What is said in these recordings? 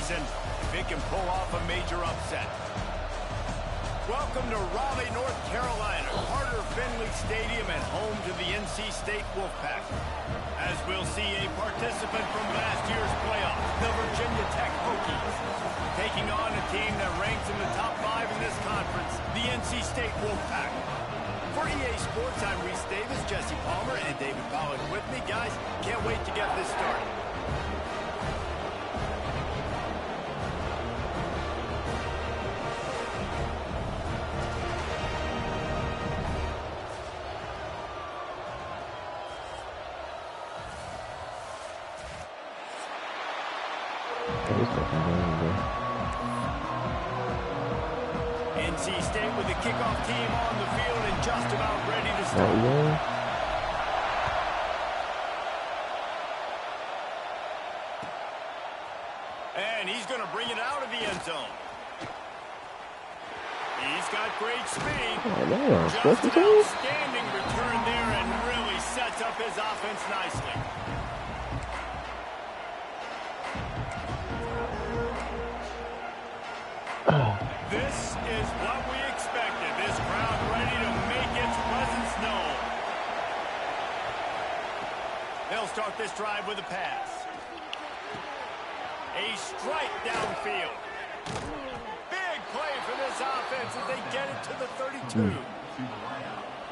season if it can pull off a major upset. Welcome to Raleigh, North Carolina, Carter Finley Stadium and home to the NC State Wolfpack. As we'll see a participant from last year's playoffs, the Virginia Tech Hokies, taking on a team that ranks in the top 5 in this conference, the NC State Wolfpack. For EA Sports, I'm Reese Davis, Jesse Palmer, and David Pollack with me. Guys, can't wait to get this started. NC State with the kickoff team on the field and just about ready to start. And he's going to bring it out of the end zone. He's got great speed. Just an outstanding return there and really sets up his offense nicely. This is what we expected. This crowd ready to make its presence known. They'll start this drive with a pass. A strike downfield. Big play for this offense as they get it to the 32.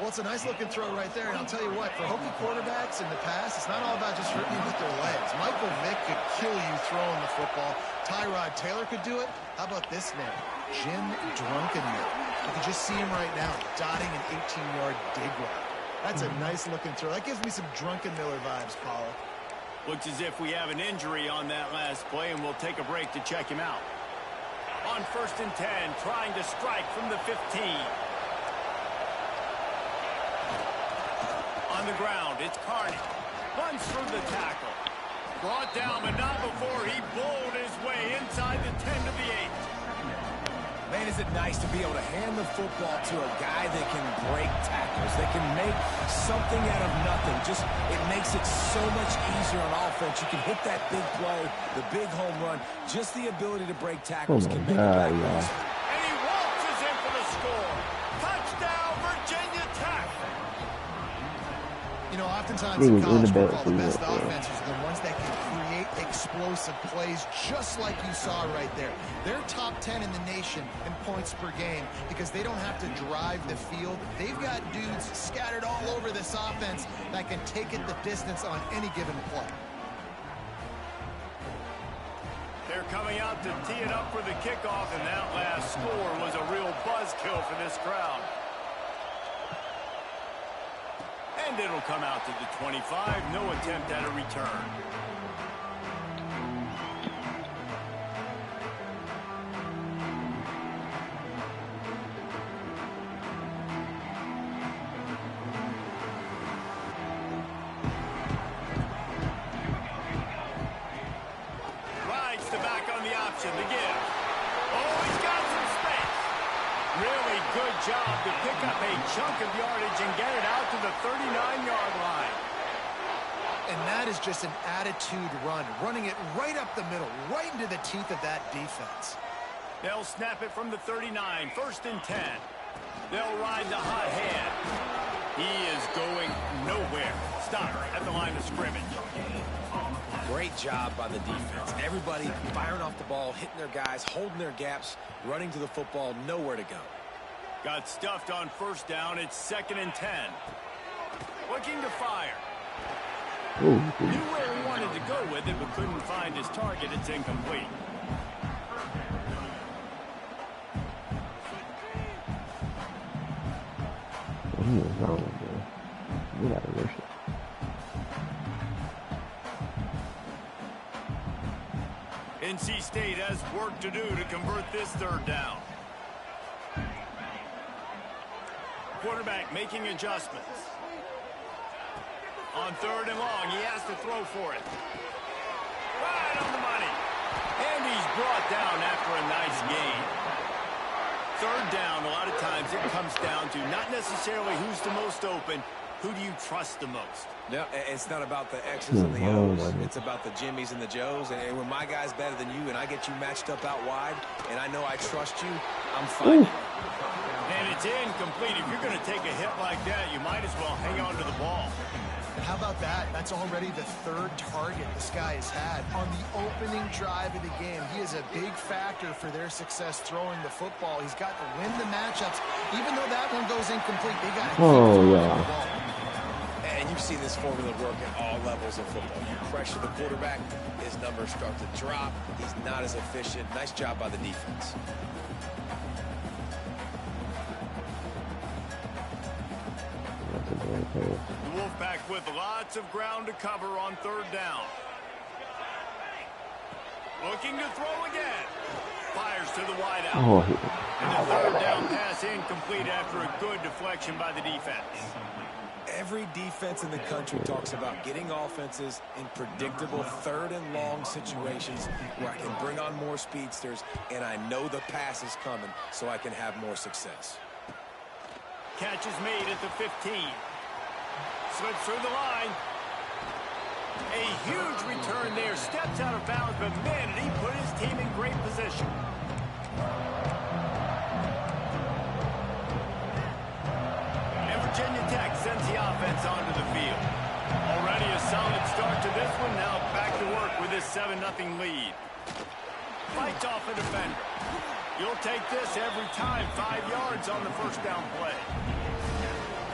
Well, it's a nice-looking throw right there, and I'll tell you what, for Hokie quarterbacks in the past, it's not all about just hitting you with their legs. Michael Vick could kill you throwing the football. Tyrod Taylor could do it. How about this name? Jim Drunkenmiller. You can just see him right now, dotting an 18-yard dig route. That's a nice-looking throw. That gives me some Drunkenmiller vibes, Paula. Looks as if we have an injury on that last play, and we'll take a break to check him out. On 1st and 10, trying to strike from the 15. On the ground, it's Carney. Runs through the tackle. Brought down, but not before he bowled his way inside the 10 to the 8. Man, is it nice to be able to hand the football to a guy that can break tackles, that can make something out of nothing. Just, it makes it so much easier on offense. You can hit that big play, the big home run. Just the ability to break tackles can make it back. And he waltzes in for the score. Touchdown, Virginia Tech. You know, oftentimes in college football, the best offenses are the ones that can create explosive plays, just like you saw right there. They're top 10 in the nation in points per game because they don't have to drive the field. They've got dudes scattered all over this offense that can take it the distance on any given play. They're coming out to tee it up for the kickoff, and that last score was a real buzzkill for this crowd. And it'll come out to the 25. No attempt at a return. Rides the back on the option to give. Oh, he's got some space. Really good job to pick up a chunk of yardage and get it out to the 39-yard line. And that is just an attitude run, running it right up the middle, right into the teeth of that defense. They'll snap it from the 39, 1st and 10. They'll ride the hot hand. He is going nowhere. Stop at the line of scrimmage. Great job by the defense. Everybody firing off the ball, hitting their guys, holding their gaps, running to the football, nowhere to go. Got stuffed on 1st down. It's 2nd and 10. Looking to fire. Knew where he wanted to go with it, but couldn't find his target. It's incomplete. He is wrong, bro. You gotta worship. NC State has work to do to convert this 3rd down. Quarterback making adjustments. On 3rd and long, he has to throw for it. Right on the money. And he's brought down after a nice gain. 3rd down, a lot of times it comes down to not necessarily who's the most open, who do you trust the most? No, it's not about the X's and the O's. It's about the Jimmys and the Joes. And when my guy's better than you and I get you matched up out wide and I know I trust you, I'm fine. And it's incomplete. If you're going to take a hit like that, you might as well hang on to the ball. How about that? That's already the third target this guy has had on the opening drive of the game. He is a big factor for their success throwing the football. He's got to win the matchups. Even though that one goes incomplete, they got to keep throwing the ball. And you've seen this formula work at all levels of football. You pressure the quarterback, his numbers start to drop. He's not as efficient. Nice job by the defense. The Wolfpack with lots of ground to cover on third down. Looking to throw again. Fires to the wideout. And the third down pass incomplete after a good deflection by the defense. Every defense in the country talks about getting offenses in predictable third and long situations where I can bring on more speedsters and I know the pass is coming so I can have more success. Catch is made at the 15. Slips through the line. A huge return there. Steps out of bounds, but man, did he put his team in great position. And Virginia Tech sends the offense onto the field. Already a solid start to this one. Now back to work with this 7-0 lead. Fights off a defender. You'll take this every time. 5 yards on the first down play.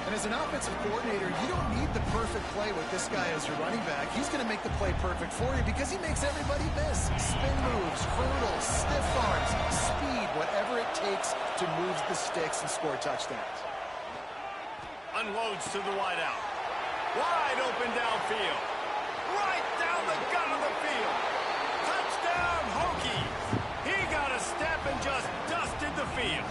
And as an offensive coordinator, you don't need the perfect play with this guy as your running back. He's going to make the play perfect for you because he makes everybody miss. Spin moves, hurdles, stiff arms, speed, whatever it takes to move the sticks and score touchdowns. Unloads to the wideout. Wide open downfield. Right down the gut of the field. Touchdown, Hokies. He got a step and just dusted the field.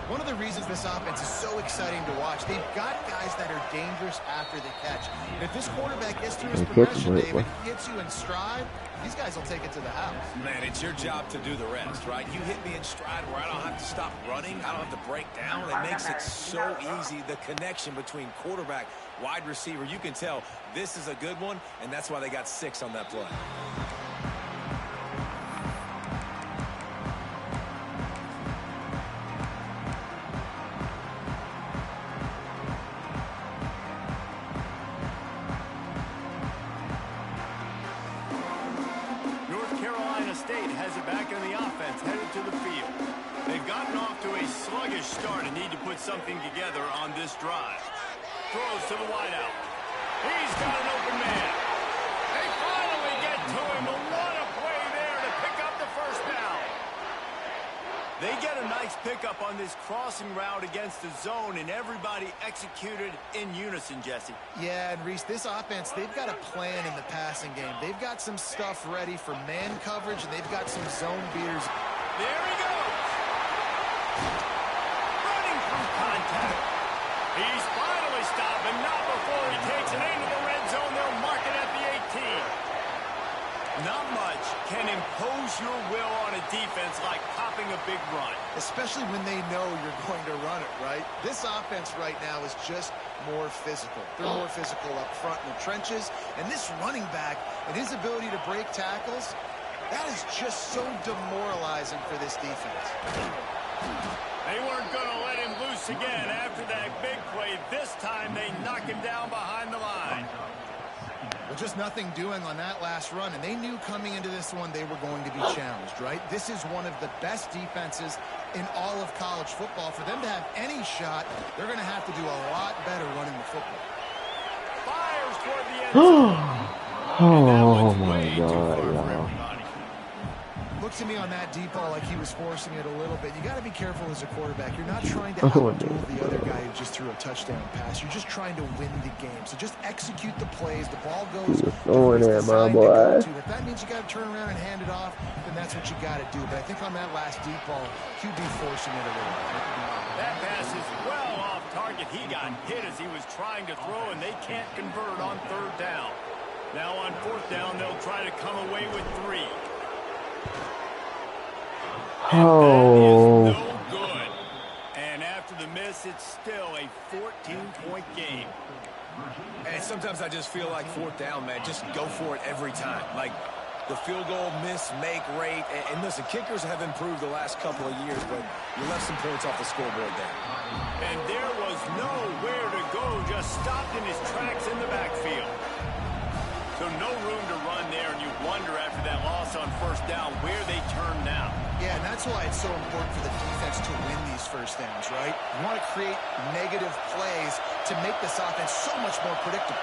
One of the reasons this offense is so exciting to watch, they've got guys that are dangerous after the catch. And if this quarterback gets through his progression, David, hits you in stride, these guys will take it to the house. Man, it's your job to do the rest, right? You hit me in stride where I don't have to stop running. I don't have to break down. It makes it so easy, the connection between quarterback, wide receiver. You can tell this is a good one, and that's why they got 6 on that play. State has it back in the offense, headed to the field. They've gotten off to a sluggish start and need to put something together on this drive. Throws to the wideout. He's got an open man. They finally get to him, but what a play there to pick up the first down. They get a nice pickup on this crossing route against the zone, and everybody executed in unison, Jesse. Yeah, and Reese, this offense, they've got a plan in the passing game. They've got some stuff ready for man coverage, and they've got some zone beaters. There he goes. Running through contact. He's finally stopped, but not before he takes it into the red zone. They'll mark it at the 18. Not much can impose your will on a defense like popping a big run. Especially when they know you're going to run it, right? This offense right now is just more physical. They're more physical up front in the trenches. And this running back and his ability to break tackles, that is just so demoralizing for this defense. They weren't going to let him loose again after that big play. This time they knock him down behind the line. Well, just nothing doing on that last run, and they knew coming into this one they were going to be challenged, right? This is one of the best defenses in all of college football. For them to have any shot, they're going to have to do a lot better running the football. Fires toward the end zone. Oh, my God, y'all. Looked to me on that deep ball like he was forcing it a little bit. You got to be careful as a quarterback. You're not trying to outdo the other guy who just threw a touchdown pass. You're just trying to win the game. So just execute the plays. The ball goes. Throwing it, my boy. If that means you got to turn around and hand it off, then that's what you got to do. But I think on that last deep ball, QB forcing it a little bit. That pass is well off target. He got hit as he was trying to throw, and they can't convert on third down. Now on fourth down, they'll try to come away with 3. Oh. No good. And after the miss, it's still a 14-point game. And sometimes I just feel like fourth down, man. Just go for it every time. Like the field goal miss-make rate. And listen, kickers have improved the last couple of years, but you left some points off the scoreboard there. And there was nowhere to go, just stopped in his tracks in the backfield. So no room to run there, and you wonder after that loss on first down where they turn now. Yeah, and that's why it's so important for the defense to win these first downs, right? You want to create negative plays to make this offense so much more predictable.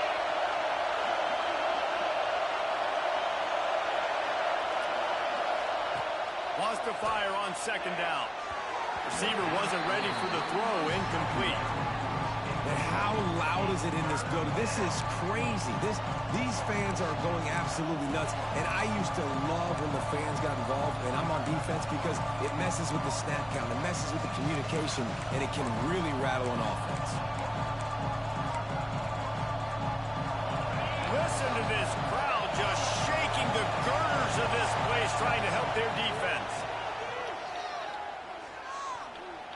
Wants to fire on second down. Receiver wasn't ready for the throw, incomplete. But how loud is it in this building? This is crazy. These fans are going absolutely nuts. And I used to love when the fans got involved, and I'm on defense because it messes with the snap count. It messes with the communication, and it can really rattle an offense. Listen to this crowd just shaking the girders of this place, trying to help their defense.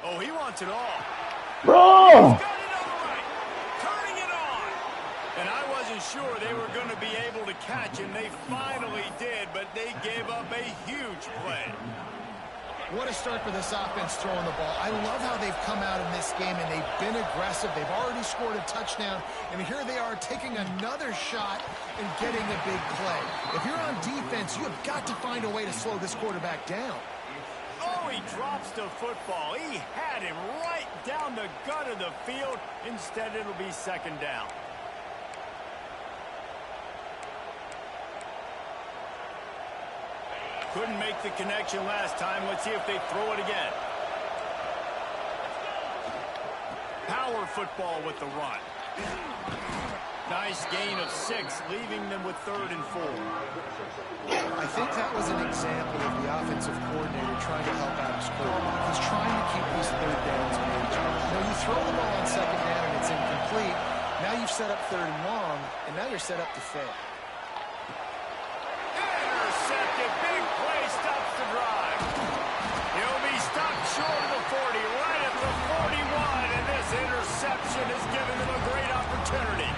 Oh, he wants it all. Bro! And I wasn't sure they were going to be able to catch him. They finally did, but they gave up a huge play. What a start for this offense throwing the ball. I love how they've come out in this game, and they've been aggressive. They've already scored a touchdown, and here they are taking another shot and getting a big play. If you're on defense, you have got to find a way to slow this quarterback down. Oh, he drops the football. He had him right down the gut of the field. Instead, it'll be second down. Couldn't make the connection last time. Let's see if they throw it again. Power football with the run. Nice gain of 6, leaving them with 3rd and 4. I think that was an example of the offensive coordinator trying to help out his quarterback. He's trying to keep these third downs manageable. Now, you throw the ball on second down and it's incomplete. Now you've set up 3rd and long, and now you're set up to fail. Intercepted. Big play stops the drive. He'll be stopped short of the 40, right at the 41, and this interception has given them a great opportunity.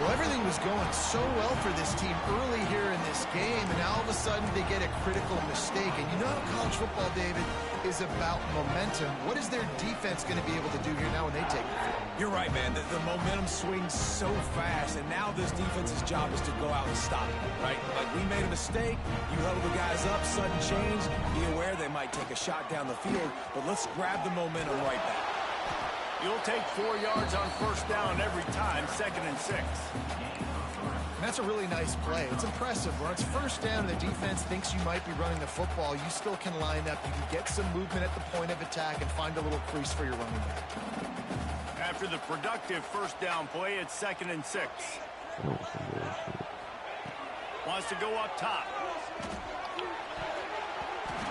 Well, everything was going so well for this team early here in this game, and now all of a sudden they get a critical mistake. And you know how college football, David, is about momentum. What is their defense going to be able to do here now when they take the field? You're right, man. The momentum swings so fast, and now this defense's job is to go out and stop it, right? Like, we made a mistake. You huddle the guys up, sudden change. Be aware they might take a shot down the field, but let's grab the momentum right back. You'll take 4 yards on first down every time, 2nd and 6. And that's a really nice play. It's impressive. When it's first down and the defense thinks you might be running the football, you still can line up. You can get some movement at the point of attack and find a little crease for your running back. After the productive first down play, it's 2nd and 6. Wants to go up top.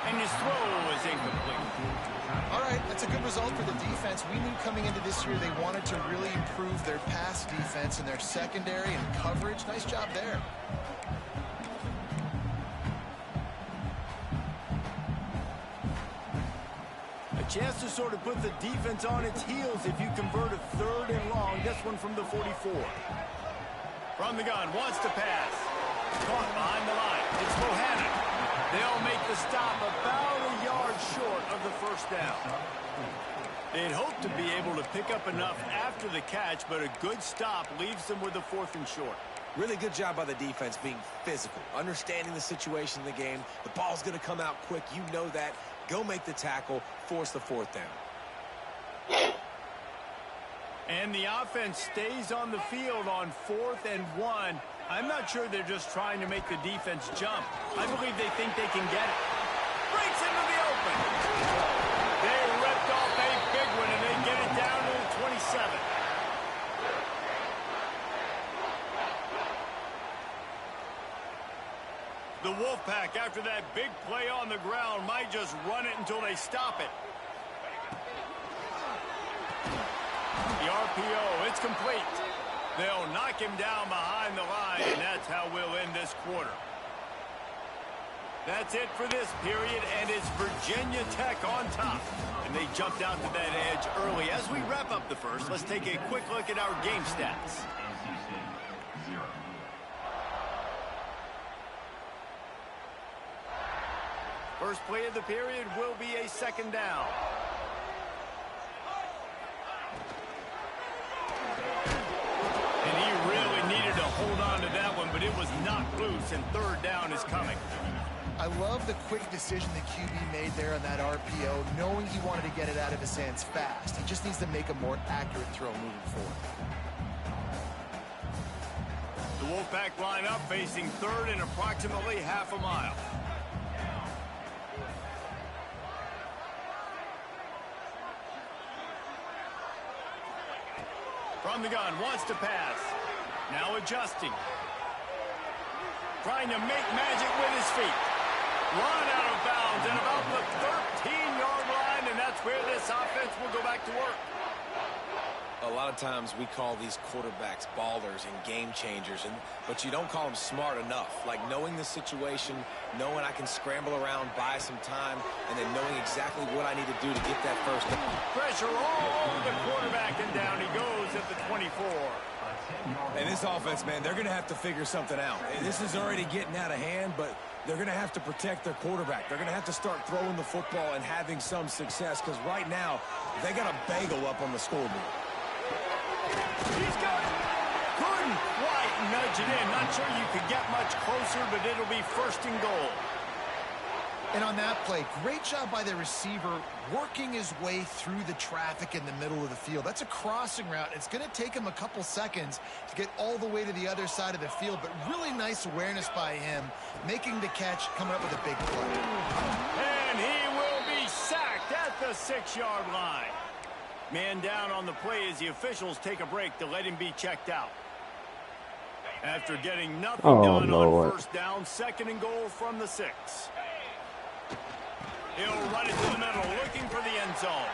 And his throw is incomplete. All right, that's a good result for the defense. We knew coming into this year they wanted to really improve their pass defense and their secondary and coverage. Nice job there. A chance to sort of put the defense on its heels if you convert a 3rd and long. This one from the 44. From the gun, wants to pass. Caught behind the line. It's Bohannon. They'll make the stop about a yard short of the first down. They'd hope to be able to pick up enough after the catch, but a good stop leaves them with a 4th and short. Really good job by the defense being physical, understanding the situation in the game. The ball's going to come out quick. You know that. Go make the tackle, force the 4th down. And the offense stays on the field on 4th and 1. I'm not sure they're just trying to make the defense jump. I believe they think they can get it. Breaks into the open. They ripped off a big one, and they get it down to the 27. The Wolfpack, after that big play on the ground, might just run it until they stop it. The RPO, it's complete. They'll knock him down behind the line, and that's how we'll end this quarter. That's it for this period, and it's Virginia Tech on top. And they jumped out to that edge early. As we wrap up the first, let's take a quick look at our game stats. First play of the period will be a second down. And he really needed to hold on to that one, but it was knocked loose, and third down is coming. I love the quick decision the QB made there on that RPO, knowing he wanted to get it out of his hands fast. He just needs to make a more accurate throw moving forward. The Wolfpack line up facing third and approximately half a mile. From the gun, wants to pass. Now adjusting. Trying to make magic with his feet. Run out of bounds at about the 13-yard line, and that's where this offense will go back to work. A lot of times we call these quarterbacks ballers and game changers, but you don't call them smart enough. Like knowing the situation, knowing I can scramble around, buy some time, and then knowing exactly what I need to do to get that first down. Pressure all over the quarterback, and down he goes at the 24. And this offense, man, they're going to have to figure something out. This is already getting out of hand, but they're going to have to protect their quarterback. They're going to have to start throwing the football and having some success, because right now they got a bagel up on the scoreboard. He's got it. Couldn't quite nudge it in. Not sure you could get much closer, but it'll be first and goal. And on that play, great job by the receiver working his way through the traffic in the middle of the field. That's a crossing route. It's going to take him a couple seconds to get all the way to the other side of the field, but really nice awareness by him, making the catch, coming up with a big play. And he will be sacked at the 6-yard line. Man down on the play as the officials take a break to let him be checked out. After getting nothing done on first down, second and goal from the 6. He'll run it to the middle, looking for the end zone.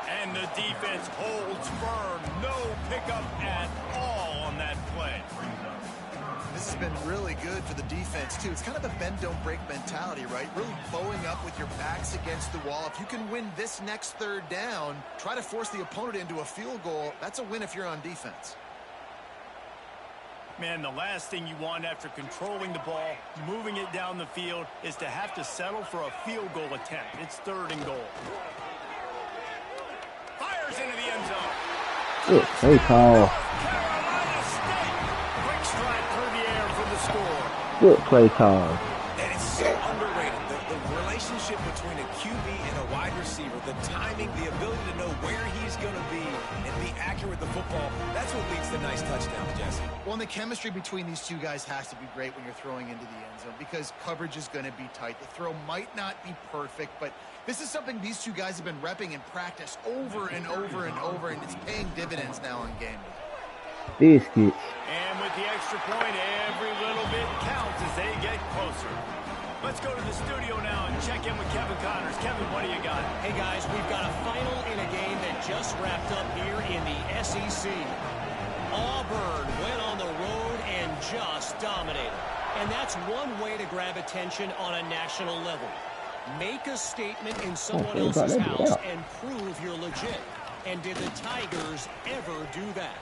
And the defense holds firm. No pickup at all on that play. This has been really good for the defense, too. It's kind of a bend-don't-break mentality, right? Really bowing up with your backs against the wall. If you can win this next third down, try to force the opponent into a field goal. That's a win if you're on defense. Man, the last thing you want after controlling the ball, moving it down the field, is to have to settle for a field goal attempt. It's third and goal. Fires into the end zone. Good play call. Carolina State. Quick strike through the air for the score. Good play call. And it's so underrated. The relationship between a QB and a wide receiver, the timing, the ability to know where he's going to be and be accurate with the football, that's what leads to nice touchdowns, Jesse. Well, and the chemistry between these two guys has to be great when you're throwing into the end zone because coverage is going to be tight. The throw might not be perfect, but this is something these two guys have been repping in practice over and over and over, and it's paying dividends now on game day. Biscuits. And with the extra point, every little bit counts as they get closer. Let's go to the studio now and check in with Kevin Connors. Kevin, what do you got? Hey, guys, we've got a final in a game that just wrapped up here in the SEC. Auburn went on the road and just dominated. And that's one way to grab attention on a national level. Make a statement in someone else's house and prove you're legit. And did the Tigers ever do that?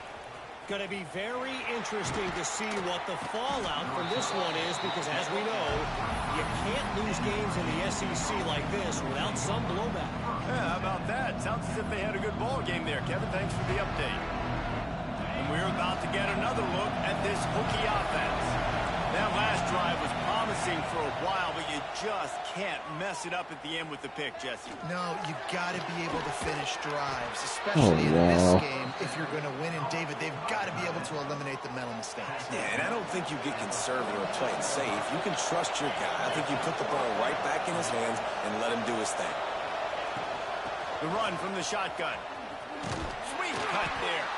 Going to be very interesting to see what the fallout from this one is because, as we know, you can't lose games in the SEC like this without some blowback. Yeah, how about that? Sounds as if they had a good ball game there. Kevin, thanks for the update. And we're about to get another look at this Hokie offense. That last drive was promising for a while, but you just can't mess it up at the end with the pick, Jesse. No, you got to be able to finish drives, especially in this game. If you're going to win, and David, they've got to be able to eliminate the mental mistakes. Yeah, and I don't think you get conservative or play it safe. You can trust your guy. I think you put the ball right back in his hands and let him do his thing. The run from the shotgun. Sweet cut there.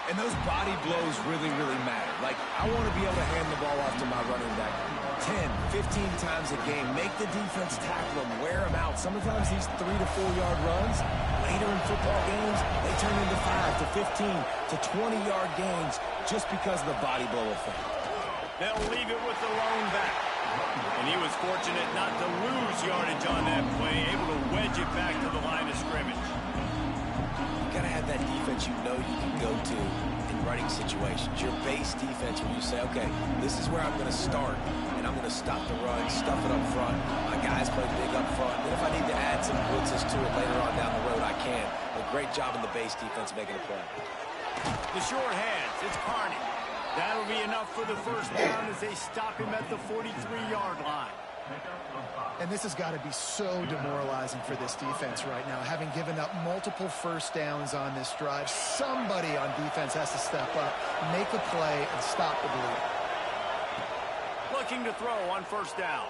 And those body blows really, really matter. Like, I want to be able to hand the ball off to my running back 10, 15 times a game. Make the defense tackle him, wear him out. Sometimes these 3 to 4 yard runs, later in football games, they turn into 5 to 15 to 20 yard gains just because of the body blow effect. They'll leave it with the lone back. And he was fortunate not to lose yardage on that play, able to wedge it back to the line of scrimmage. You got to have that defense you know you can go to in running situations. Your base defense where you say, okay, this is where I'm going to start, and I'm going to stop the run, stuff it up front. My guys play big up front. Then if I need to add some blitzes to it later on down the road, I can. A great job in the base defense making a play. The short hands, it's Carney. That'll be enough for the first down as they stop him at the 43-yard line. And this has got to be so demoralizing for this defense right now, having given up multiple first downs on this drive. Somebody on defense has to step up, make a play, and stop the bleeding. Looking to throw on first down.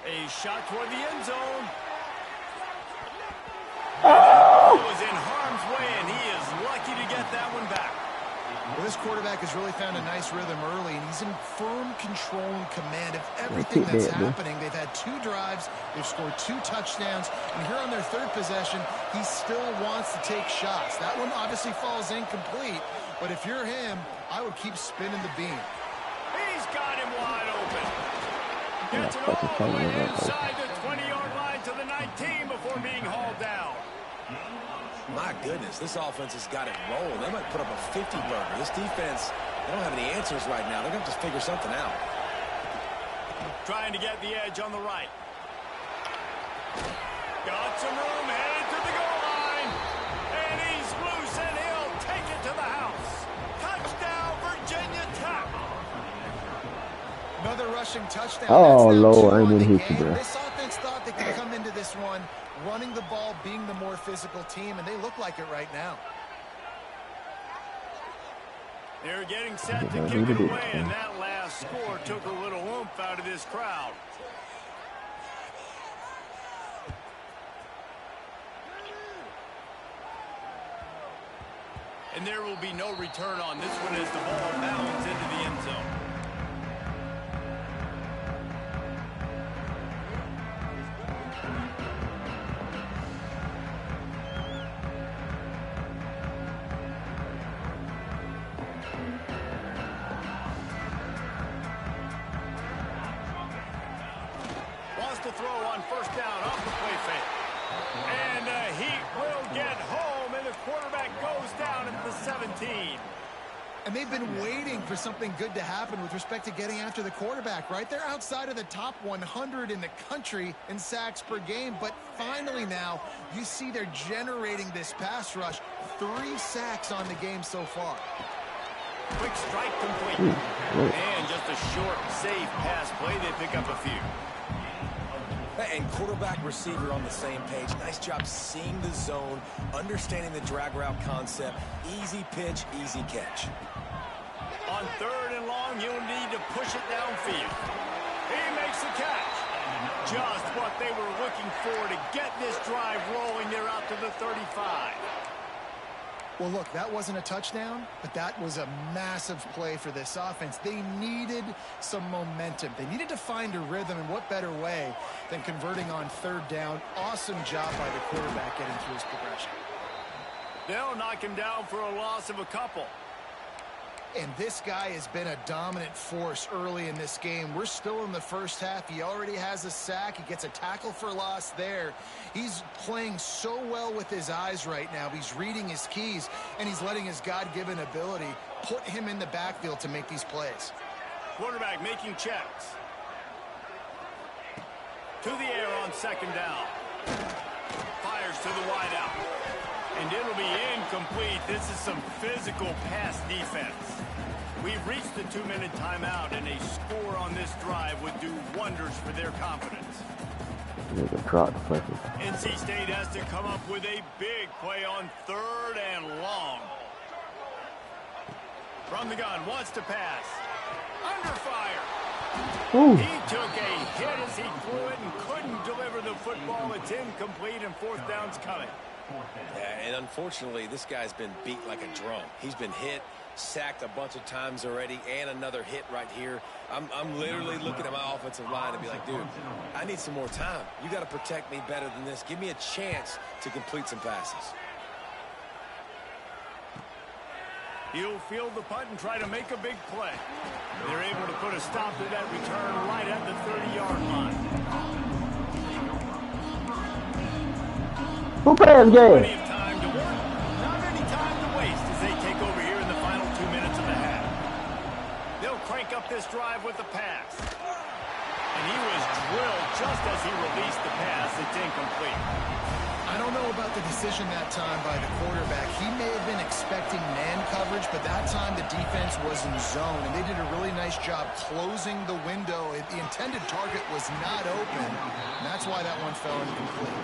A shot toward the end zone. He was in harm's way, and he is lucky to get that one back. Well, this quarterback has really found a nice rhythm early, and he's in firm control and command of everything that's happening. They've had 2 drives. They've scored 2 touchdowns. And here on their 3rd possession, he still wants to take shots. That one obviously falls incomplete, but if you're him, I would keep spinning the beam. He's got him wide open. Gets it all the way inside the 20-yard line to the 19 before being hauled down. My goodness, this offense has got it rolling. They might put up a 50-burger. This defense, they don't have any answers right now. They're going to have to figure something out. Trying to get the edge on the right. Got some room, headed to the goal line. And he's loose, and he'll take it to the house. Touchdown, Virginia Tech. Another rushing touchdown. Oh, Lord, I didn't hit you, bro. This offense thought they could come into this one running the ball, being the more physical team, and they look like it right now. They're getting set to kick it away, and that last score took a little oomph out of this crowd. And there will be no return on this one as the ball bounds into the end zone. To throw on first down off the play fake. And he will get home, and the quarterback goes down at the 17. And they've been waiting for something good to happen with respect to getting after the quarterback, right? They're outside of the top 100 in the country in sacks per game, but finally now you see they're generating this pass rush. 3 sacks on the game so far. Quick strike complete. And just a short, safe pass play. They pick up a few. And quarterback receiver on the same page. Nice job seeing the zone, understanding the drag route concept. Easy pitch, easy catch. On 3rd and long, you'll need to push it downfield. He makes the catch. Just what they were looking for to get this drive rolling. They're out to the 35. Well, look, that wasn't a touchdown, but that was a massive play for this offense. They needed some momentum. They needed to find a rhythm, and what better way than converting on 3rd down. Awesome job by the quarterback getting through his progression. They'll knock him down for a loss of a couple. And this guy has been a dominant force early in this game. We're still in the first half. He already has a sack. He gets a tackle for loss there. He's playing so well with his eyes right now. He's reading his keys, and he's letting his God-given ability put him in the backfield to make these plays. Quarterback making checks. To the air on 2nd down. Fires to the wideout. And it'll be incomplete. This is some physical pass defense. We've reached the 2-minute timeout, and a score on this drive would do wonders for their confidence. NC State has to come up with a big play on 3rd and long. From the gun, wants to pass. Under fire. Ooh. He took a hit as he threw it and couldn't deliver the football. It's incomplete, and 4th down's coming. Yeah, and unfortunately, this guy's been beat like a drum. He's been hit, sacked a bunch of times already, and another hit right here. I'm literally looking at my offensive line and be like, dude, I need some more time. You got to protect me better than this. Give me a chance to complete some passes. He'll field the punt and try to make a big play. They're able to put a stop to that return right at the 30-yard line. Who plays game? Plenty of time to work, not any time to waste as they take over here in the final 2 minutes of the half. They'll crank up this drive with the pass. And he was drilled just as he released the pass. It's incomplete. I don't know about the decision that time by the quarterback. He may have been expecting man coverage, but that time the defense was in zone, and they did a really nice job closing the window. The intended target was not open, and that's why that one fell incomplete.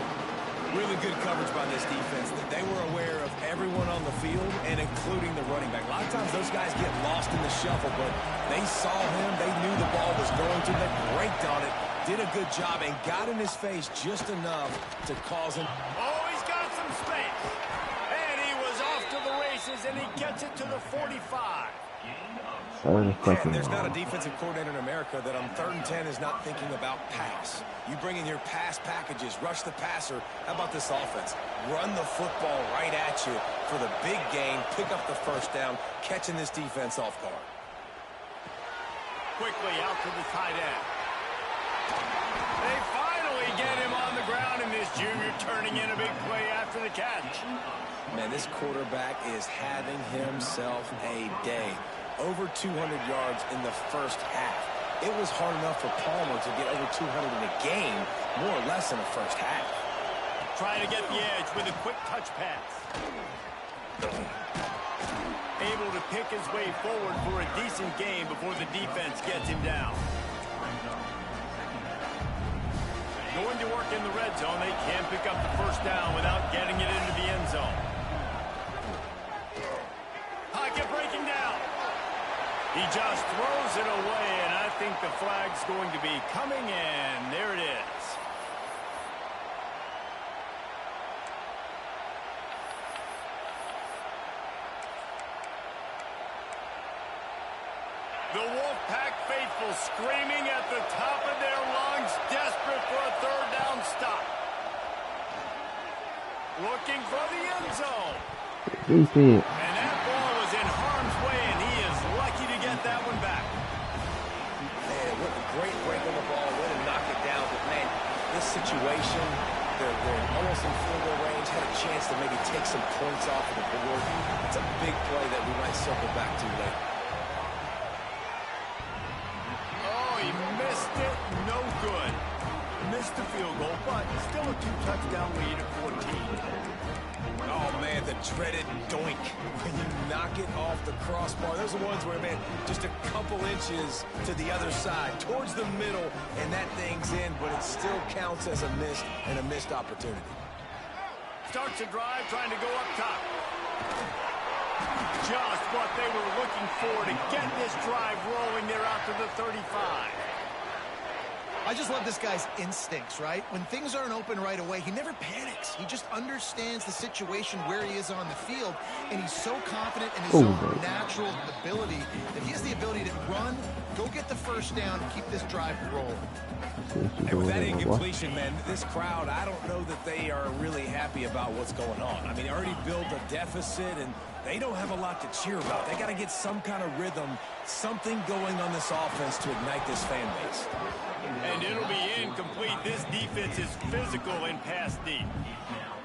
Really good coverage by this defense. They were aware of everyone on the field, and including the running back. A lot of times those guys get lost in the shuffle, but they saw him. They knew the ball was going to. They braked on it, did a good job, and got in his face just enough to cause him. Oh, he's got some space. And he was off to the races, and he gets it to the 45. And there's not a defensive coordinator in America that on 3rd and 10 is not thinking about pass. You bring in your pass packages, rush the passer. How about this offense? Run the football right at you for the big gain, pick up the first down, catching this defense off guard. Quickly out to the tight end. They finally get him on the ground, and this junior turning in a big play after the catch. Man, this quarterback is having himself a day. Over 200 yards in the first half. It was hard enough for Palmer to get over 200 in a game, more or less in the first half. Trying to get the edge with a quick touch pass. Able to pick his way forward for a decent game before the defense gets him down. Going to work in the red zone. They can't pick up the first down without getting it into the end zone. Pocket breaking down. He just throws it away, and I think the flag's going to be coming in. There it is. The Wolfpack faithful screaming at the top of their lungs, desperate for a third down stop. Looking for the end zone. And that ball was in harm's way, and he is lucky to get that one back. Man, what a great break on the ball. Way to knock it down. But, man, this situation, they're almost in field goal range, had a chance to maybe take some points off of the board. It's a big play that we might circle back to later. Oh, he missed it. No good. Missed the field goal, but still a 2-touchdown lead at 14. Oh, man, the dreaded doink. When you knock it off the crossbar, those are ones where, man, just a couple inches to the other side, towards the middle, and that thing's in, but it still counts as a miss and a missed opportunity. Starts a drive trying to go up top. Just what they were looking for to get this drive rolling there out to the 35. I just love this guy's instincts, right? When things aren't open right away, he never panics. He just understands the situation where he is on the field, and he's so confident in his own natural ability that he has the ability to run, go get the first down, and keep this drive rolling. Hey, with that incompletion, man, this crowd, I don't know that they are really happy about what's going on. I mean, they already built a deficit, and they don't have a lot to cheer about. They got to get some kind of rhythm, something going on this offense to ignite this fan base. And it'll be incomplete. This defense is physical and pass deep.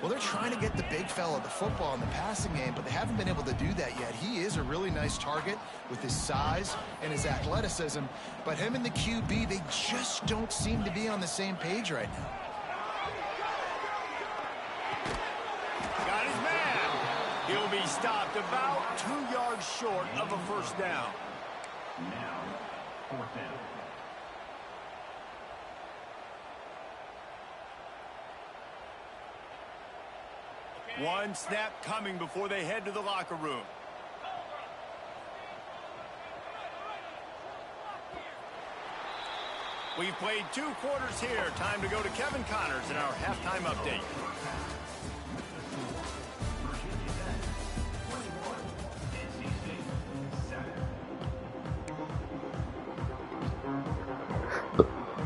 Well, they're trying to get the big fella the football in the passing game, but they haven't been able to do that yet. He is a really nice target with his size and his athleticism, but him and the QB, they just don't seem to be on the same page right now. Got his man. He'll be stopped about 2 yards short of a first down. Now, fourth down. One snap coming before they head to the locker room. We've played 2 quarters here. Time to go to Kevin Connors in our halftime update.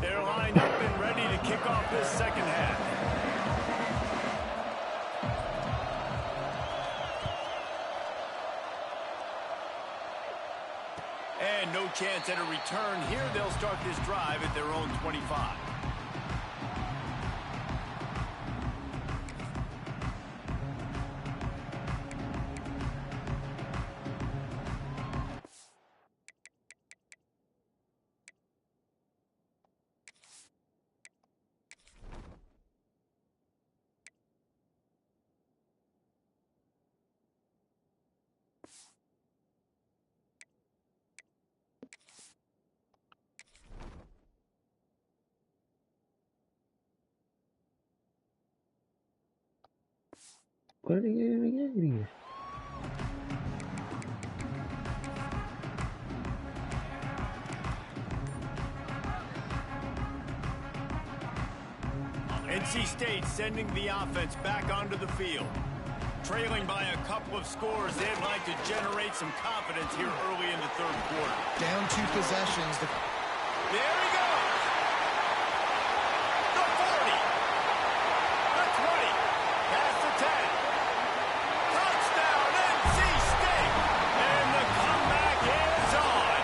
They're lined up and ready to kick off this second half. chance at a return here. They'll start this drive at their own 25. What are they getting here? NC State sending the offense back onto the field. Trailing by a couple of scores, they'd like to generate some confidence here early in the third quarter. Down 2 possessions. There he goes! The 40! The 20! Past the 10! Touchdown, NC State! And the comeback is on!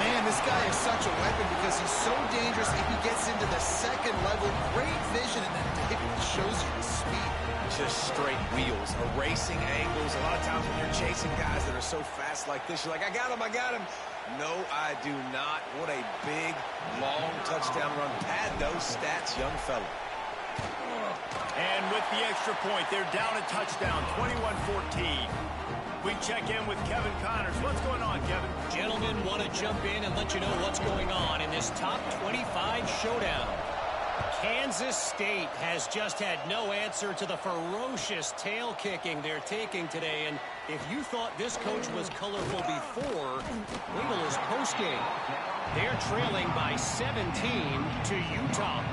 Man, this guy is such a weapon because he's so dangerous if he gets into the second level. Great vision, and then David shows you the speed. Just straight wheels, erasing angles. A lot of times when you're chasing guys that are so fast like this, you're like, I got him, I got him. No, I do not. What a big, long touchdown run. Pad those stats, young fella. And with the extra point, they're down a touchdown, 21-14. We check in with Kevin Connors. What's going on, Kevin? Gentlemen, want to jump in and let you know what's going on in this top 25 showdown. Kansas State has just had no answer to the ferocious tail kicking they're taking today. And if you thought this coach was colorful before, wait till his postgame. They're trailing by 17 to Utah.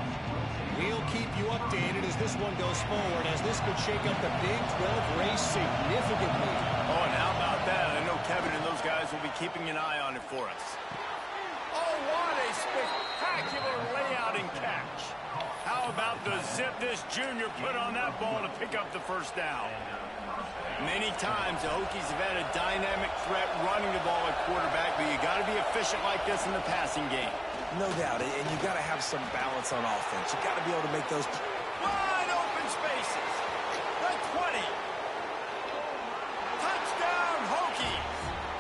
We'll keep you updated as this one goes forward, as this could shake up the Big 12 race significantly. Oh, and how about that? I know Kevin and those guys will be keeping an eye on it for us. Oh, what a spectacular layout and catch. How about the zip this junior put on that ball to pick up the first down? Many times the Hokies have had a dynamic threat running the ball at quarterback, but you got to be efficient like this in the passing game. No doubt, and you got to have some balance on offense. You got to be able to make those wide open spaces. The 20. Touchdown, Hokies.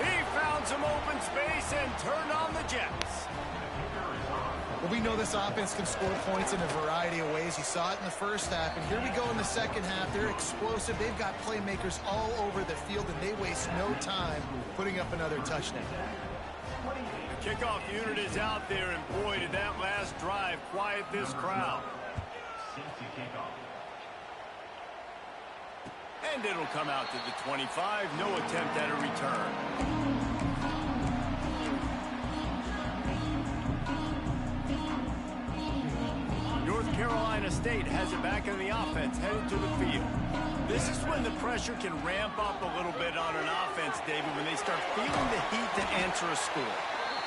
He found some open space and turned on the Jets. Well, we know this offense can score points in a variety of ways. You saw it in the first half, and here we go in the second half. They're explosive. They've got playmakers all over the field, and they waste no time putting up another touchdown. The kickoff unit is out there, and boy, did that last drive quiet this crowd. And it'll come out to the 25. No attempt at a return. North Carolina State has it back in the offense, headed to the field. This is when the pressure can ramp up a little bit on an offense, David, when they start feeling the heat to answer a score.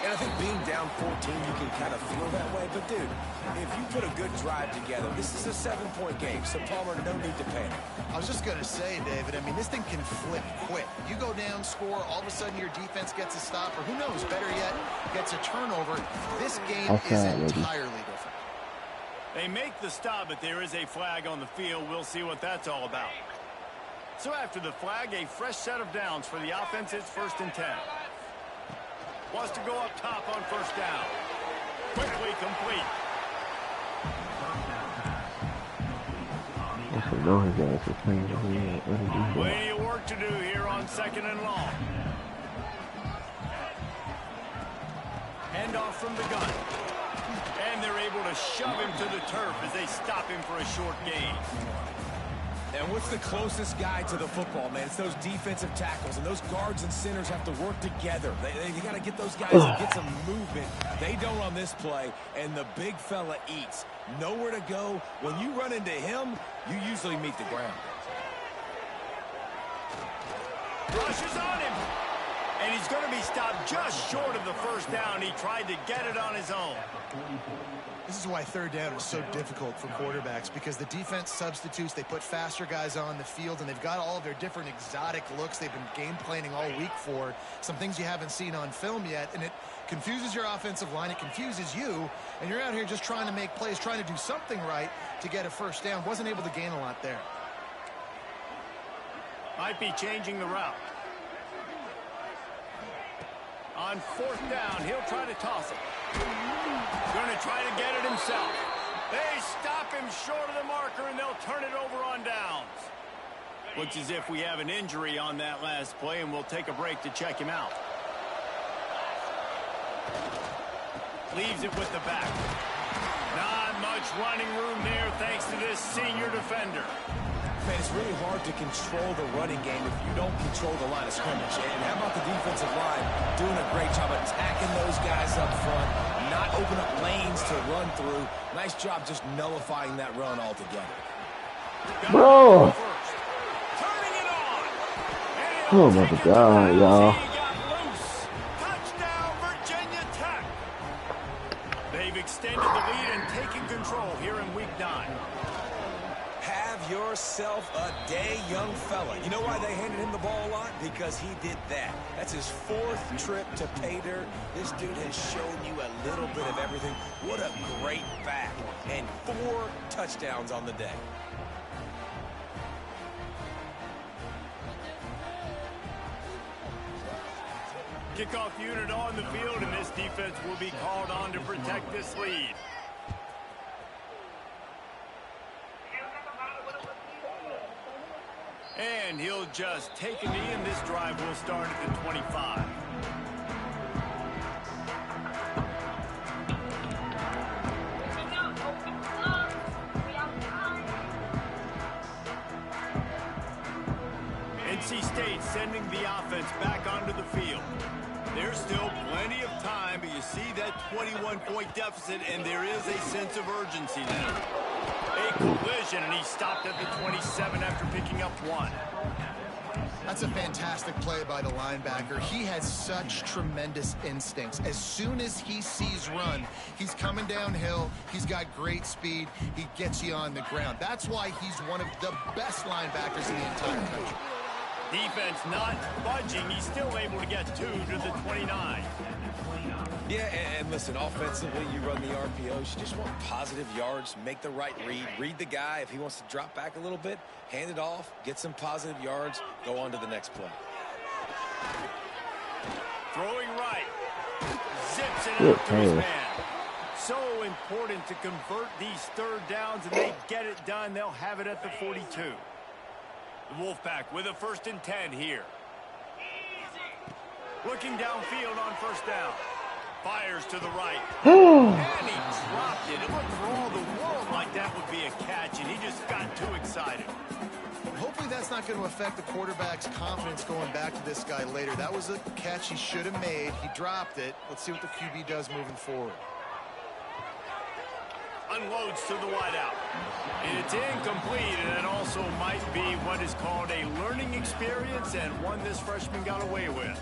And I think being down 14, you can kind of feel that way. But, dude, if you put a good drive together, this is a 7-point game. So, Palmer, no need to panic. I was just going to say, David, I mean, this thing can flip quick. You go down, score, all of a sudden your defense gets a stop, or who knows, better yet, gets a turnover. This game is entirely different. They make the stop, but there is a flag on the field. We'll see what that's all about. So after the flag, a fresh set of downs for the offense. It's 1st and 10. Wants to go up top on first down. Quickly complete. Plenty of work to do here on 2nd and long. Handoff from the gun. And they're able to shove him to the turf as they stop him for a short gain. And what's the closest guy to the football, man? It's those defensive tackles, and those guards and centers have to work together. They got to get those guys and get some movement. They don't on this play, and the big fella eats. Nowhere to go. When you run into him, you usually meet the ground. Rushes on him. And he's going to be stopped just short of the first down. He tried to get it on his own. This is why third down is so difficult for quarterbacks, because the defense substitutes. They put faster guys on the field, and they've got all of their different exotic looks they've been game planning all week for, some things you haven't seen on film yet, and it confuses your offensive line. It confuses you, and you're out here just trying to make plays, trying to do something right to get a first down. Wasn't able to gain a lot there. Might be changing the route. On fourth down, he'll try to toss it. Going to try to get it himself. They stop him short of the marker, and they'll turn it over on downs. Looks as if we have an injury on that last play, and we'll take a break to check him out. Leaves it with the back. Not much running room there thanks to this senior defender. Man, it's really hard to control the running game if you don't control the line of scrimmage. And how about the defensive line doing a great job attacking those guys up front, not open up lanes to run through. Nice job just nullifying that run altogether. Bro. Turning it on. Oh my God, y'all. Touchdown, Virginia Tech. They've extended the lead and taken control here in week 9. Have yourself a day, young fella. You know why they handed him the ball a lot? Because he did that. That's his 4th trip to pay dirt. This dude has shown you a little bit of everything. What a great back. And 4 touchdowns on the day. Kickoff unit on the field, and this defense will be called on to protect this lead. And he'll just take a knee, and this drive will start at the 25. NC State sending the offense back onto the field. There's still plenty of time, but you see that 21-point deficit, and there is a sense of urgency now. A collision, and he stopped at the 27 after picking up 1. That's a fantastic play by the linebacker. He has such tremendous instincts. As soon as he sees run, he's coming downhill. He's got great speed. He gets you on the ground. That's why he's one of the best linebackers in the entire country. Defense not budging. He's still able to get 2 to the 29. Yeah, and listen, offensively, you run the RPOs. You just want positive yards, make the right read the guy. If he wants to drop back a little bit, hand it off, get some positive yards, go on to the next play. Throwing right. Zips it out to his man. So important to convert these third downs, and they get it done. They'll have it at the 42. The Wolfpack with a 1st and 10 here. Looking downfield on first down. Fires to the right. And he dropped it. It looked for all the world like that would be a catch, and he just got too excited. Hopefully that's not going to affect the quarterback's confidence going back to this guy later. That was a catch he should have made. He dropped it. Let's see what the QB does moving forward. Unloads to the wideout. It's incomplete, and it also might be what is called a learning experience, and one this freshman got away with.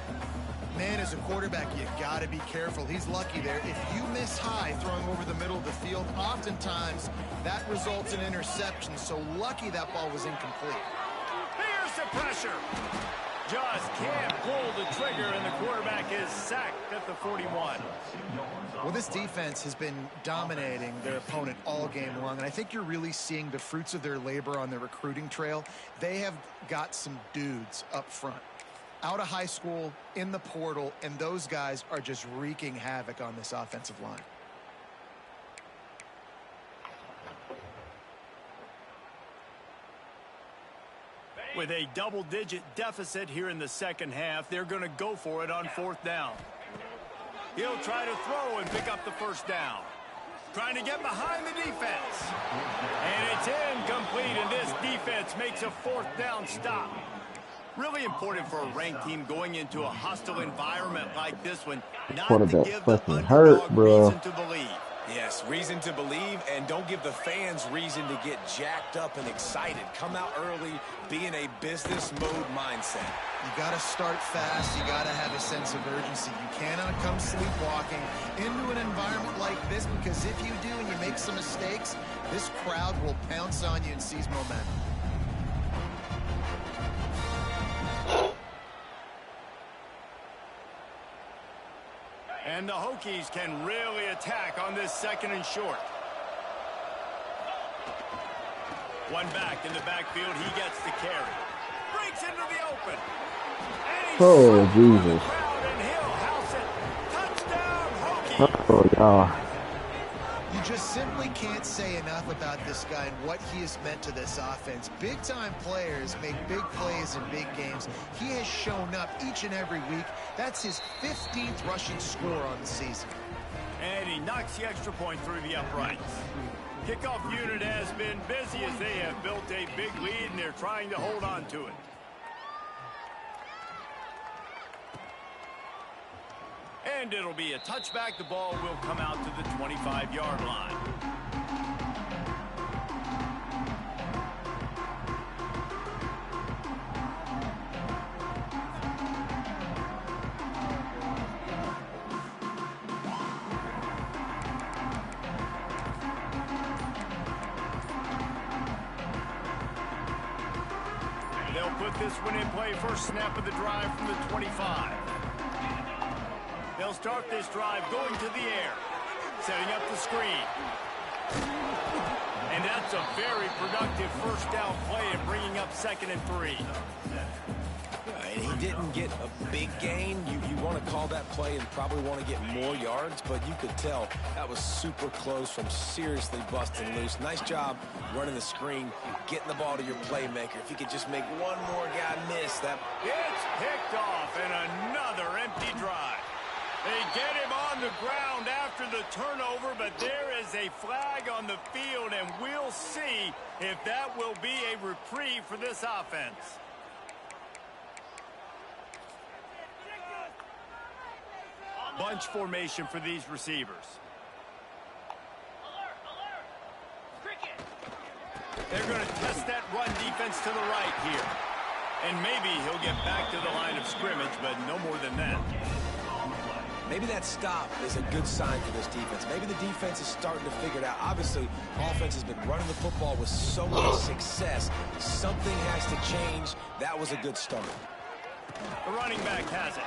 Man, as a quarterback, you got to be careful. He's lucky there. If you miss high throwing over the middle of the field, oftentimes that results in interception. So lucky that ball was incomplete. Here's the pressure. Just can't pull the trigger, and the quarterback is sacked at the 41. Well, this defense has been dominating their opponent all game long, and I think you're really seeing the fruits of their labor on their recruiting trail. They have got some dudes up front, out of high school, in the portal, and those guys are just wreaking havoc on this offensive line. With a double-digit deficit here in the second half, they're going to go for it on 4th down. He'll try to throw and pick up the first down. Trying to get behind the defense. And it's incomplete, and this defense makes a 4th down stop. Really important for a ranked team going into a hostile environment like this one, not to give the underdog reason to believe. Yes, reason to believe, and don't give the fans reason to get jacked up and excited. Come out early, be in a business mode mindset. You got to start fast. You got to have a sense of urgency. You cannot come sleepwalking into an environment like this, because if you do and you make some mistakes, this crowd will pounce on you and seize momentum. And the Hokies can really attack on this 2nd and short. One back in the backfield. He gets the carry. Breaks into the open. And he's Oh, Jesus. and he'll house it. Touchdown, Hokies. Oh, y'all. You just simply can't say enough about this guy and what he has meant to this offense. Big-time players make big plays in big games. He has shown up each and every week. That's his 15th rushing score on the season. And he knocks the extra point through the uprights. Kickoff unit has been busy as they have built a big lead, and they're trying to hold on to it. And it'll be a touchback. The ball will come out to the 25-yard line. They'll put this one in play. First snap of the drive from the 25. They'll start this drive going to the air, setting up the screen. And that's a very productive first down play and bringing up 2nd and 3. And he didn't get a big gain. You want to call that play and probably want to get more yards, but you could tell that was super close from seriously busting loose. Nice job running the screen, getting the ball to your playmaker. If you could just make one more guy miss that. It's picked off and another empty drive. They get him on the ground after the turnover, but there is a flag on the field, and we'll see if that will be a reprieve for this offense. Bunch formation for these receivers. They're going to test that run defense to the right here. And maybe he'll get back to the line of scrimmage, but no more than that. Maybe that stop is a good sign for this defense. Maybe the defense is starting to figure it out. Obviously, offense has been running the football with so much success. Something has to change. That was a good start. The running back has it.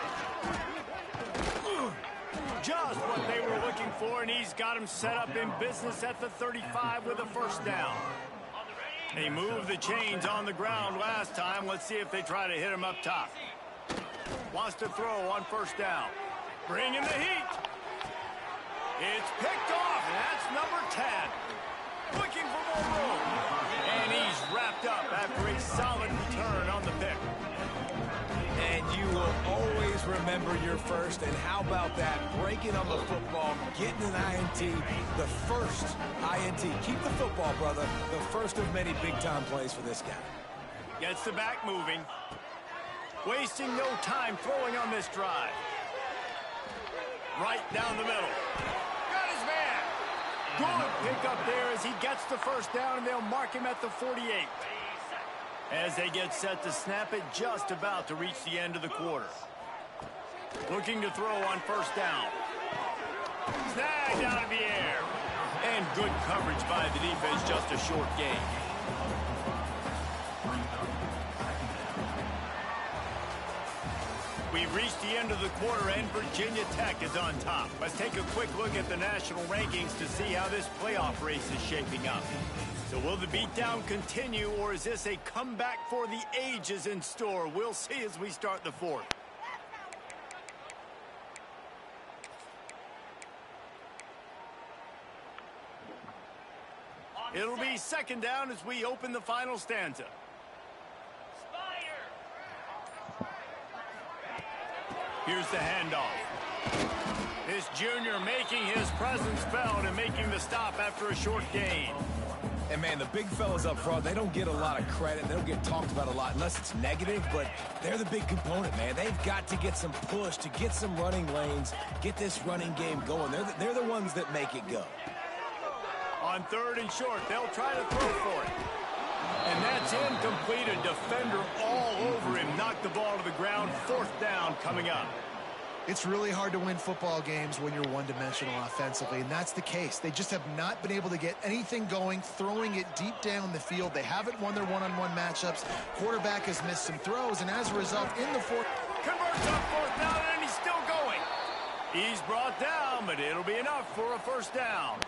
Just what they were looking for, and he's got him set up in business at the 35 with a first down. They moved the chains on the ground last time. Let's see if they try to hit him up top. Wants to throw on first down. Bringing the heat. It's picked off, and that's number 10. Looking for more room. And he's wrapped up after a solid return on the pick. And you will always remember your first. And how about that? Breaking on the football, getting an INT, the first INT. Keep the football, brother. The first of many big-time plays for this guy. Gets the back moving. Wasting no time throwing on this drive. Right down the middle. Got his man. Good pick up there as he gets the first down, and they'll mark him at the 48. As they get set to snap it, just about to reach the end of the quarter. Looking to throw on first down. Snagged out of the air. And good coverage by the defense, just a short gain. We've reached the end of the quarter, and Virginia Tech is on top. Let's take a quick look at the national rankings to see how this playoff race is shaping up. So will the beatdown continue, or is this a comeback for the ages in store? We'll see as we start the fourth. It'll be second down as we open the final stanza. Here's the handoff. This Jr. making his presence felt and making the stop after a short gain. And, man, the big fellas up front, they don't get a lot of credit. They don't get talked about a lot unless it's negative, but they're the big component, man. They've got to get some push, to get some running lanes, get this running game going. They're the ones that make it go. On 3rd and short, they'll try to throw for it. And that's incomplete. A defender all over him. Knocked the ball to the ground. 4th down coming up. It's really hard to win football games when you're one-dimensional offensively, and that's the case. They just have not been able to get anything going, throwing it deep down the field. They haven't won their one-on-one matchups. Quarterback has missed some throws, and as a result, in the 4th... Converts on 4th down, and he's still going. He's brought down, but it'll be enough for a 1st down.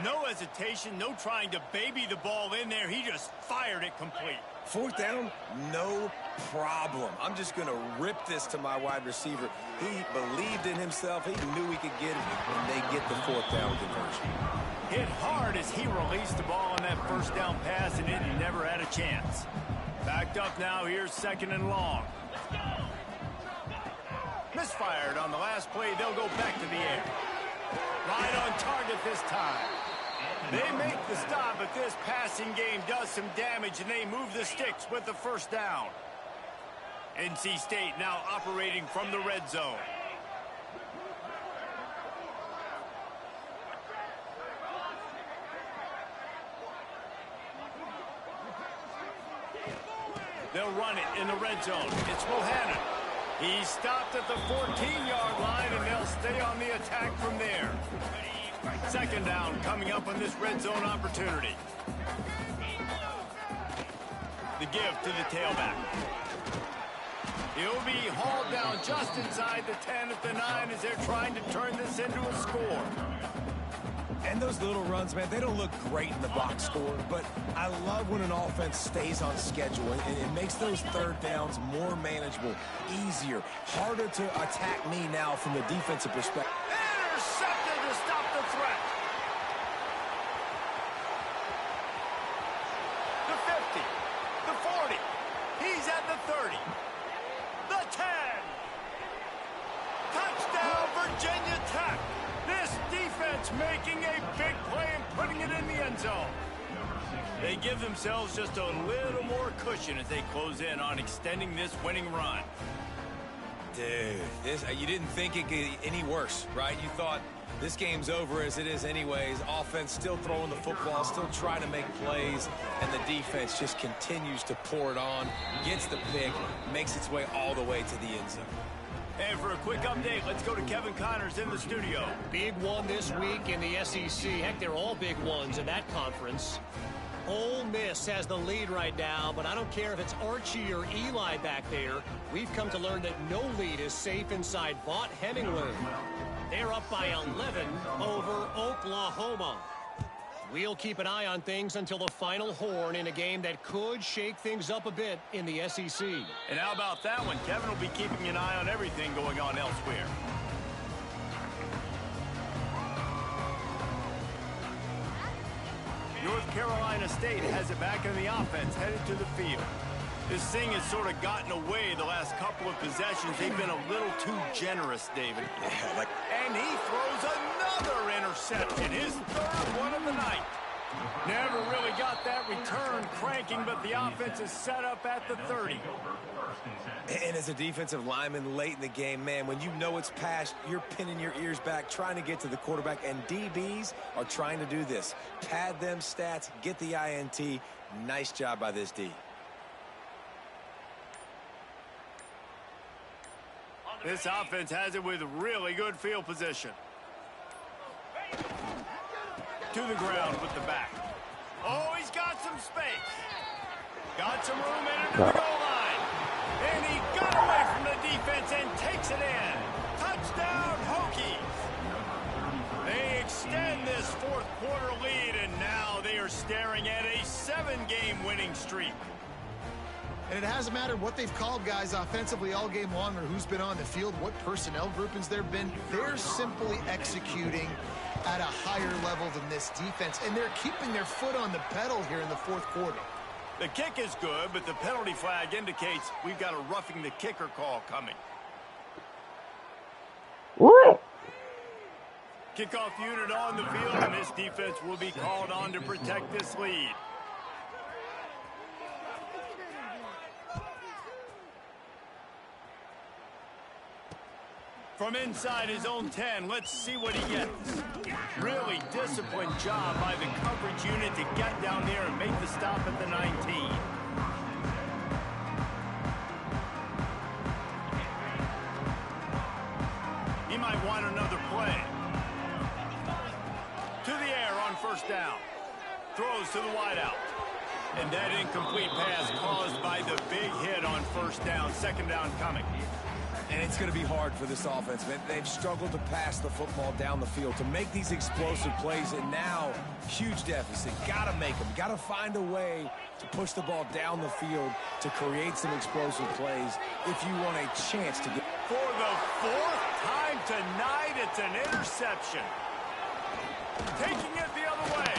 No hesitation, no trying to baby the ball in there. He just fired it complete. 4th down, no problem. I'm just going to rip this to my wide receiver. He believed in himself. He knew he could get it, and they get the 4th down conversion. Hit hard as he released the ball on that 1st down pass, and it never had a chance. Backed up now. Here's 2nd and long. Misfired on the last play. They'll go back to the air. Right on target this time. They make the stop, but this passing game does some damage, and they move the sticks with the 1st down. NC State now operating from the red zone. They'll run it in the red zone. It's Bohannon. He stopped at the 14-yard line, and they'll stay on the attack from there. 2nd down coming up on this red zone opportunity. The give to the tailback. He'll be hauled down just inside the 10 at the 9 as they're trying to turn this into a score. And those little runs, man, they don't look great in the box score, but I love when an offense stays on schedule, and it makes those 3rd downs more manageable, easier, harder to attack me now from the defensive perspective. Intercepted to stop the threat. The 50, the 40, he's at the 30, the 10. Touchdown, Virginia Tech. This defense making a big play and putting it in the end zone. They give themselves just a little more cushion as they close in on extending this winning run. Dude, you didn't think it could get any worse, right? You thought this game's over as it is anyways. Offense still throwing the football, still trying to make plays, and the defense just continues to pour it on, gets the pick, makes its way all the way to the end zone. And for a quick update, let's go to Kevin Connors in the studio. Big one this week in the SEC. Heck, they're all big ones in that conference. Ole Miss has the lead right now, but I don't care if it's Archie or Eli back there. We've come to learn that no lead is safe inside Vaught Hemingway. They're up by 11 over Oklahoma. We'll keep an eye on things until the final horn in a game that could shake things up a bit in the SEC. And how about that one? Kevin will be keeping an eye on everything going on elsewhere. North Carolina State has it back in the offense, headed to the field. This thing has sort of gotten away the last couple of possessions. They've been a little too generous, David. And he throws another interception, his 3rd one of the night. Never really got that return cranking, but the offense is set up at the 30. And as a defensive lineman late in the game, man, when you know it's past, you're pinning your ears back, trying to get to the quarterback, and DBs are trying to do this. Pad them stats, get the INT. Nice job by this D. This offense has it with really good field position. To the ground with the back. Oh, he's got some space. Got some room in into the goal line. And he got away from the defense and takes it in. Touchdown, Hokies. They extend this 4th quarter lead, and now they are staring at a 7-game winning streak. And it hasn't mattered what they've called guys offensively all game long or who's been on the field, what personnel groupings there have been. They're simply executing at a higher level than this defense, and they're keeping their foot on the pedal here in the 4th quarter. The kick is good, but the penalty flag indicates we've got a roughing the kicker call coming. What? Kickoff unit on the field, and this defense will be called on to protect this lead. From inside his own 10, let's see what he gets. Really disciplined job by the coverage unit to get down there and make the stop at the 19. He might want another play. To the air on first down. Throws to the wideout. And that incomplete pass caused by the big hit on first down. Second down coming. And it's going to be hard for this offense, man. They've struggled to pass the football down the field, to make these explosive plays, and now, huge deficit. Got to make them. Got to find a way to push the ball down the field to create some explosive plays if you want a chance to get... For the fourth time tonight, it's an interception. Taking it the other way.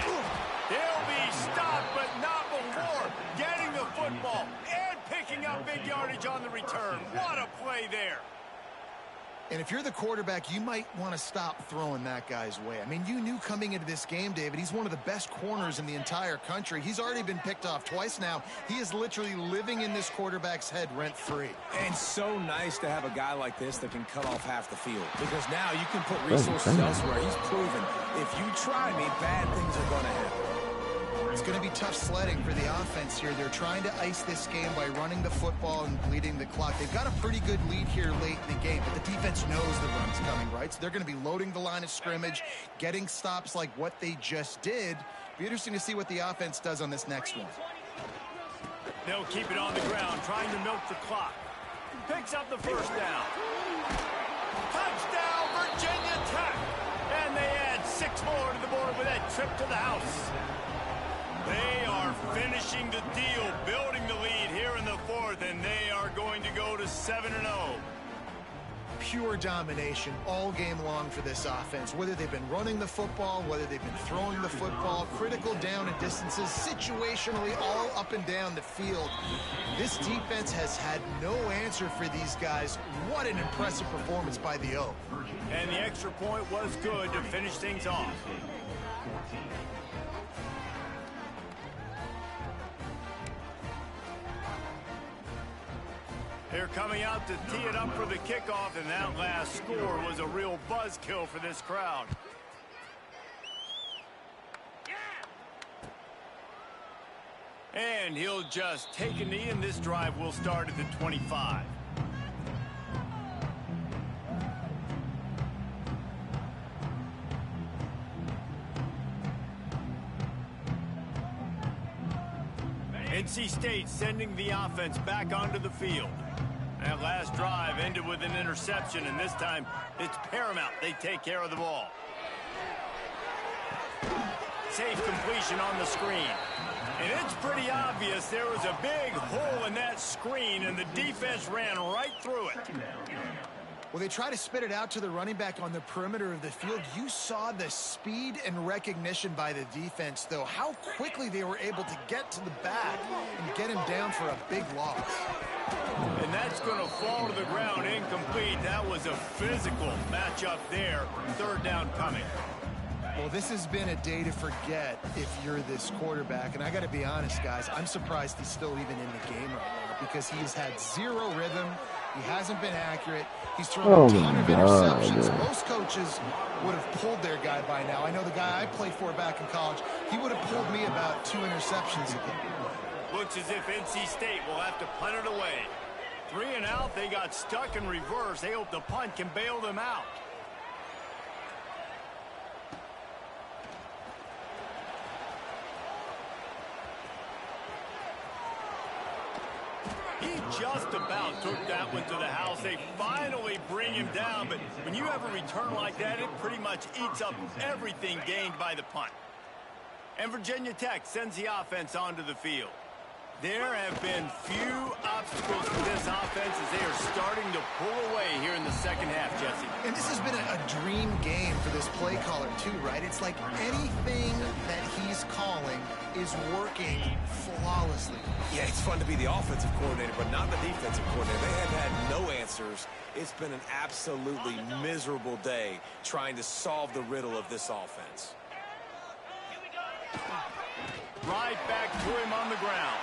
They'll be stopped, but not before getting the football and picking up big yardage on the return. What a play there. And if you're the quarterback, you might want to stop throwing that guy's way. I mean, you knew coming into this game, David, he's one of the best corners in the entire country. He's already been picked off twice now. He is literally living in this quarterback's head rent-free. And so nice to have a guy like this that can cut off half the field, because now you can put resources elsewhere. He's proven if you try me, bad things are going to happen. It's going to be tough sledding for the offense here. They're trying to ice this game by running the football and bleeding the clock. They've got a pretty good lead here late in the game, but the defense knows the run's coming, right? So they're going to be loading the line of scrimmage, getting stops like what they just did. Be interesting to see what the offense does on this next one. They'll keep it on the ground, trying to milk the clock. Picks up the first down. Touchdown, Virginia Tech! And they add 6 more to the board with that trip to the house. They are finishing the deal, building the lead here in the fourth, and they are going to go to 7-0. Pure domination all game long for this offense. Whether they've been running the football, whether they've been throwing the football, critical down and distances, situationally all up and down the field. This defense has had no answer for these guys. What an impressive performance by the O. And the extra point was good to finish things off. They're coming out to tee it up for the kickoff, and that last score was a real buzzkill for this crowd. And he'll just take a knee, and this drive will start at the 25. NC State sending the offense back onto the field. That last drive ended with an interception, and this time it's paramount they take care of the ball. Safe completion on the screen. And it's pretty obvious there was a big hole in that screen, and the defense ran right through it. Well, they try to spit it out to the running back on the perimeter of the field. You saw the speed and recognition by the defense, though. How quickly they were able to get to the back and get him down for a big loss. And that's going to fall to the ground incomplete. That was a physical matchup there. Third down coming. Well, this has been a day to forget if you're this quarterback. And I got to be honest, guys, I'm surprised he's still even in the game right now because he's had zero rhythm. He hasn't been accurate. He's thrown a ton of interceptions. Most coaches would have pulled their guy by now. I know the guy I played for back in college, he would have pulled me about 2 interceptions again. Looks as if NC State will have to punt it away. 3 and out, they got stuck in reverse. They hope the punt can bail them out. He just about took that one to the house. They finally bring him down, but when you have a return like that, it pretty much eats up everything gained by the punt. And Virginia Tech sends the offense onto the field. There have been few obstacles for this offense as they are starting to pull away here in the second half, Jesse. And this has been a dream game for this play caller, too, right? It's like anything that he's calling is working flawlessly. Yeah, it's fun to be the offensive coordinator, but not the defensive coordinator. They have had no answers. It's been an absolutely miserable day trying to solve the riddle of this offense. Right back to him on the ground.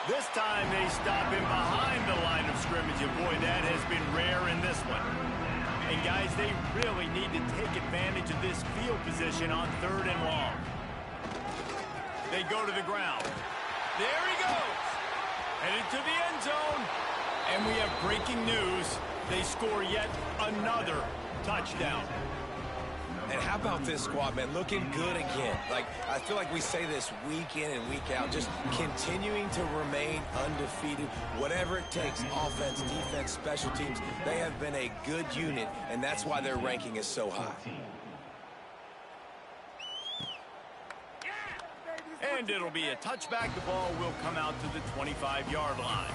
This time they stop him behind the line of scrimmage, and boy, that has been rare in this one. And guys, they really need to take advantage of this field position on 3rd and long. They go to the ground. There he goes. Headed to the end zone. And we have breaking news. They score yet another touchdown. And how about this squad, man? Looking good again. I feel like we say this week in and week out, just continuing to remain undefeated. Whatever it takes, offense, defense, special teams, they have been a good unit, and that's why their ranking is so high. And it'll be a touchback. The ball will come out to the 25-yard line.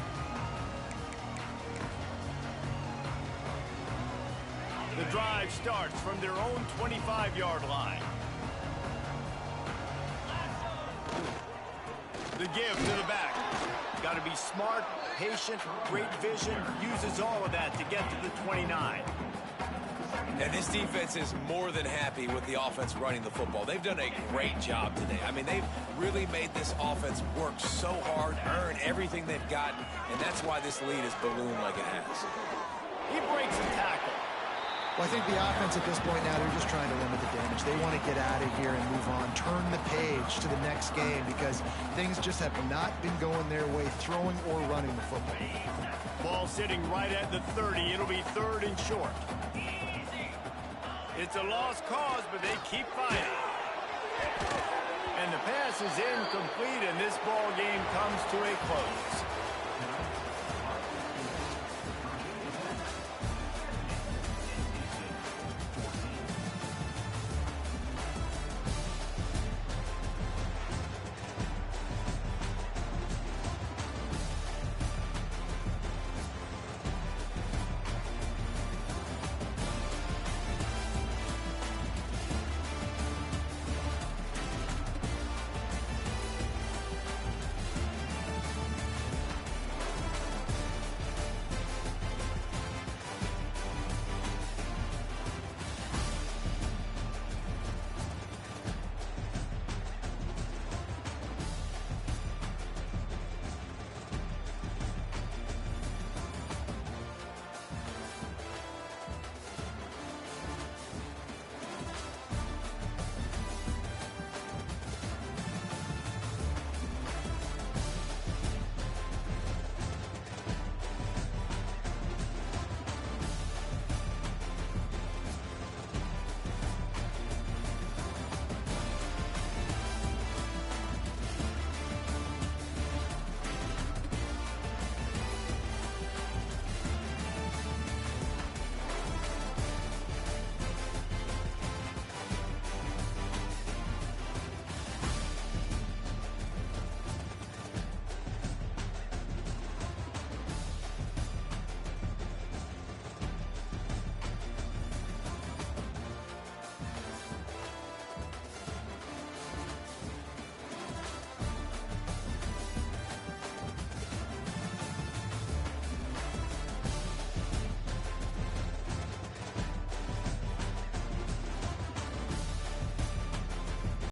The drive starts from their own 25-yard line. The give to the back. Got to be smart, patient, great vision. Uses all of that to get to the 29. And this defense is more than happy with the offense running the football. They've done a great job today. I mean, they've really made this offense work so hard, earn everything they've gotten, and that's why this lead is ballooned like it has. He breaks the tackle. Well, I think the offense at this point now, they're just trying to limit the damage. They want to get out of here and move on, turn the page to the next game because things just have not been going their way, throwing or running the football. Ball sitting right at the 30. It'll be 3rd and short. It's a lost cause, but they keep fighting. And the pass is incomplete, and this ball game comes to a close.